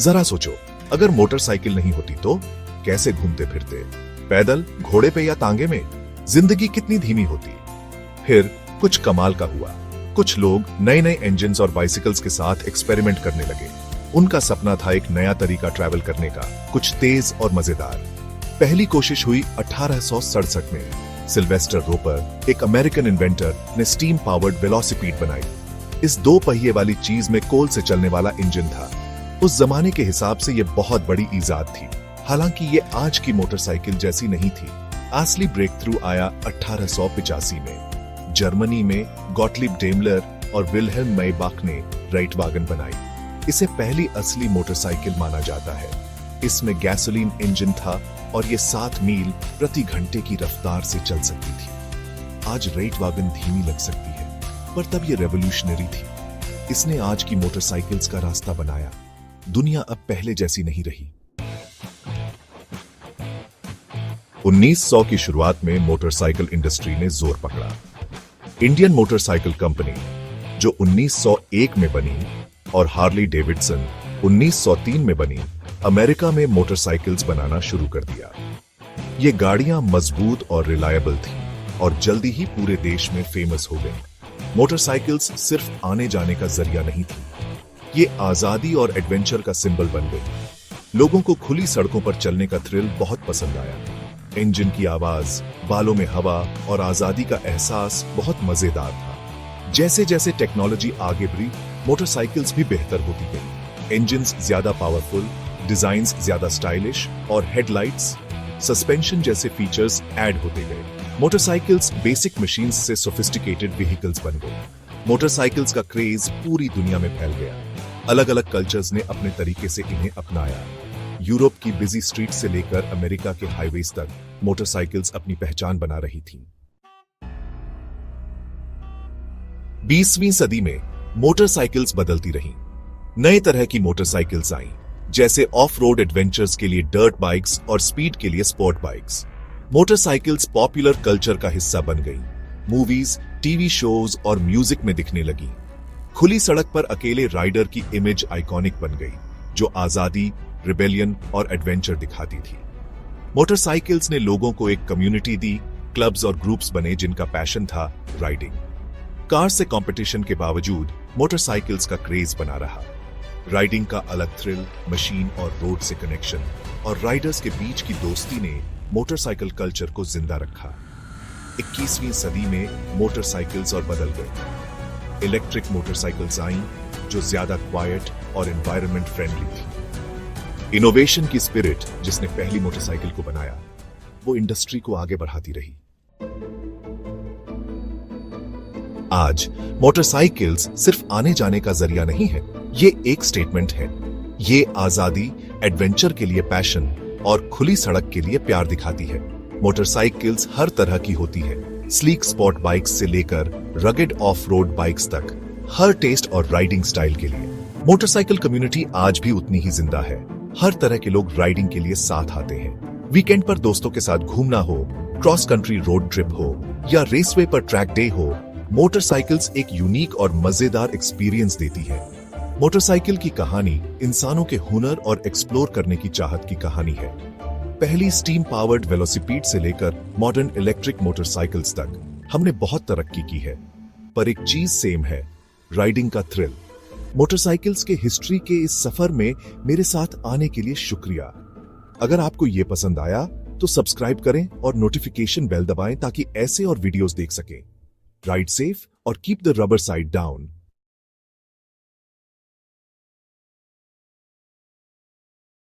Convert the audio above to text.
जरा सोचो, अगर मोटरसाइकिल नहीं होती तो कैसे घूमते फिरते? पैदल, घोड़े पे या तांगे में? जिंदगी कितनी धीमी होती। फिर कुछ कमाल का हुआ। कुछ लोग नए नए इंजन और बाइसिकल्स के साथ एक्सपेरिमेंट करने लगे। उनका सपना था एक नया तरीका ट्रैवल करने का, कुछ तेज और मजेदार। पहली कोशिश हुई 1867 में। सिल्वेस्टर रोपर, एक अमेरिकन इन्वेंटर, ने स्टीम पावर्ड वेलोसिपीड बनाई। इस 2 पहिए वाली चीज में कोल से चलने वाला इंजन था। उस जमाने के हिसाब से यह बहुत बड़ी इजाद थी। हालांकि ये आज की मोटरसाइकिल जैसी नहीं थी। असली ब्रेक थ्रू आया 1885 में। जर्मनी में गॉटलिब डेमलर और विल्हेल्म मैबाख ने राइटवागन बनाई। इसे पहली असली मोटरसाइकिल माना जाता है। इसमें गैसोलीन इंजन था और ये 7 मील प्रति घंटे की रफ्तार से चल सकती थी। आज राइटवागन धीमी लग सकती है, पर तब ये रेवोल्यूशनरी थी। इसने आज की मोटरसाइकिल्स का रास्ता बनाया। दुनिया अब पहले जैसी नहीं रही। 1900 की शुरुआत में मोटरसाइकिल इंडस्ट्री ने जोर पकड़ा। इंडियन मोटरसाइकिल कंपनी, जो 1901 में बनी, और हार्ली डेविडसन 1903 में बनी, अमेरिका में मोटरसाइकिल्स बनाना शुरू कर दिया। ये गाड़ियां मजबूत और रिलायबल थी और जल्दी ही पूरे देश में फेमस हो गई। मोटरसाइकिल्स सिर्फ आने जाने का जरिया नहीं थी, ये आजादी और एडवेंचर का सिंबल बन गई। लोगों को खुली सड़कों पर चलने का थ्रिल बहुत पसंद आया। इंजन की आवाज, बालों में हवा और आजादी का एहसास बहुत मजेदार था। जैसे जैसे टेक्नोलॉजी आगे बढ़ी, मोटरसाइकिल्स भी बेहतर होती गई। इंजन्स ज्यादा पावरफुल, डिजाइन्स ज्यादा स्टाइलिश और हेडलाइट्स, सस्पेंशन जैसे फीचर्स ऐड होते गए। मोटरसाइकिल्स बेसिक मशीन्स से सोफिस्टिकेटेड व्हीकल्स बन गए। मोटरसाइकिल्स का क्रेज पूरी दुनिया में फैल गया। अलग अलग कल्चर्स ने अपने तरीके से इन्हें अपनाया। यूरोप की बिजी स्ट्रीट से लेकर अमेरिका के हाईवेज तक मोटरसाइकिल्स अपनी पहचान बना रही थीं। 20वीं सदी में मोटरसाइकिल्स बदलती रहीं। नए तरह की मोटरसाइकिल्स आईं, जैसे ऑफ रोड एडवेंचर्स के लिए डर्ट बाइक्स और स्पीड के लिए sport bikes. Motorcycles popular culture का हिस्सा बन गईं। मूवीज, टीवी शोज और म्यूजिक में दिखने लगी। खुली सड़क पर अकेले राइडर की इमेज आइकॉनिक बन गई, जो आजादी, रिबेलियन और एडवेंचर दिखाती थी। मोटरसाइकिल्स ने लोगों को एक कम्युनिटी दी। क्लब्स और ग्रुप्स बने जिनका पैशन था राइडिंग। कार से कंपटीशन के बावजूद मोटरसाइकिल्स का क्रेज बना रहा। राइडिंग का अलग थ्रिल, मशीन और रोड से कनेक्शन और राइडर्स के बीच की दोस्ती ने मोटरसाइकिल कल्चर को जिंदा रखा। 21वीं सदी में मोटरसाइकिल्स और बदल गई। इलेक्ट्रिक मोटरसाइकिल्स आईं, जो ज्यादा क्वाइट और एनवायरनमेंट फ्रेंडली थी। इनोवेशन की स्पिरिट जिसने पहली मोटरसाइकिल को बनाया, वो इंडस्ट्री को आगे बढ़ाती रही। आज मोटरसाइकिल्स सिर्फ आने जाने का जरिया नहीं है, ये एक स्टेटमेंट है। ये आजादी, एडवेंचर के लिए पैशन और खुली सड़क के लिए प्यार दिखाती है। मोटरसाइकिल्स हर तरह की होती है, स्लीक स्पॉर्ट बाइक्स से लेकर रगेड ऑफ रोड बाइक्स तक, हर टेस्ट और राइडिंग स्टाइल के लिए। मोटरसाइकिल कम्युनिटी आज भी उतनी ही जिंदा है। हर तरह के लोग राइडिंग के लिए साथ आते हैं। वीकेंड पर दोस्तों के साथ घूमना हो, क्रॉस कंट्री रोड ट्रिप हो या रेसवे पर ट्रैक डे हो, मोटरसाइकिल्स एक यूनिक और मजेदार एक्सपीरियंस देती है। मोटरसाइकिल की कहानी इंसानों के हुनर और एक्सप्लोर करने की चाहत की कहानी है। पहली स्टीम पावर्ड वेलोसिपीड से लेकर मॉडर्न इलेक्ट्रिक मोटरसाइकिल्स तक हमने बहुत तरक्की की है, पर एक चीज सेम है, राइडिंग का थ्रिल। मोटरसाइकिल्स के हिस्ट्री के इस सफर में मेरे साथ आने के लिए शुक्रिया। अगर आपको ये पसंद आया तो सब्सक्राइब करें और नोटिफिकेशन बेल दबाएं ताकि ऐसे और वीडियोस देख सकें। राइड सेफ और keep the rubber side down.